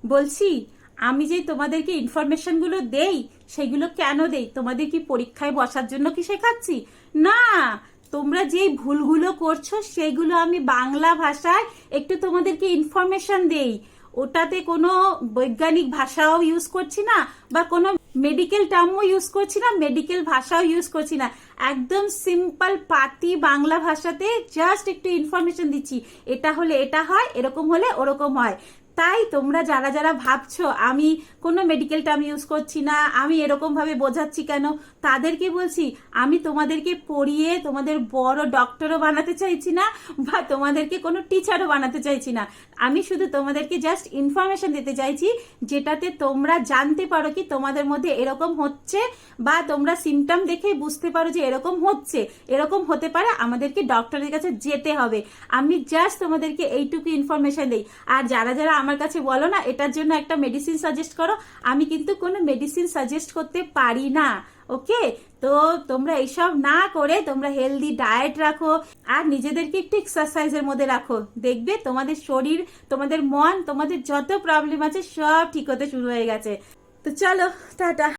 বলছি, আমি যে তোমাদেরকে ইনফরমেশনগুলো দেই সেগুলো কেন দেই? তোমাদের কি পরীক্ষায় বসার জন্য কি শেখাচ্ছি? না, তোমরা যেই ভুলগুলো করছো সেগুলো আমি বাংলা ভাষায় একটু তোমাদেরকে ইনফরমেশন দেই। ওটাতে কোনো বৈজ্ঞানিক ভাষাও ইউজ করছি না, বা কোনো মেডিকেল টার্মও ইউজ করছি না, মেডিকেল ভাষাও ইউজ করছি না। একদম সিম্পল পাতি বাংলা ভাষাতে জাস্ট একটু ইনফরমেশন দিচ্ছি। এটা হলে এটা হয়, এরকম হলে ওরকম হয়। তাই তোমরা যারা যারা ভাবছো আমি কোনো মেডিকেল টার্ম ইউজ করছি না, আমি এরকম ভাবে বোঝাচ্ছি কেন, তাদেরকে বলছি আমি তোমাদেরকে পড়িয়ে তোমাদের বড় ডক্টরও বানাতে চাইছি না, বা তোমাদেরকে কোনো টিচারও বানাতে চাইছি না। আমি শুধু তোমাদেরকে জাস্ট ইনফরমেশন দিতে চাইছি, যেটাতে তোমরা জানতে পারো কি তোমাদের মধ্যে এরকম হচ্ছে, বা তোমরা সিমটম দেখে বুঝতে পারো যে এরকম হচ্ছে, এরকম হতে পারে, আমাদেরকে ডক্টরের কাছে যেতে হবে। আমি জাস্ট তোমাদেরকে এইটুকু ইনফরমেশন দিই। আর যারা যারা আমার কাছে বলো না এটার জন্য একটা মেডিসিন সাজেস্ট করো, আমি কিন্তু কোনো মেডিসিন সাজেস্ট করতে পারি না। ওকে? তো তোমরা এইসব না করে তোমরা হেলদি ডায়েট রাখো, আর নিজেদেরকে একটু এক্সারসাইজের মধ্যে রাখো। দেখবে তোমাদের শরীর, তোমাদের মন, তোমাদের যত প্রবলেম আছে সব ঠিক হতে শুরু হয়ে গেছে। তো চলো, টাটা।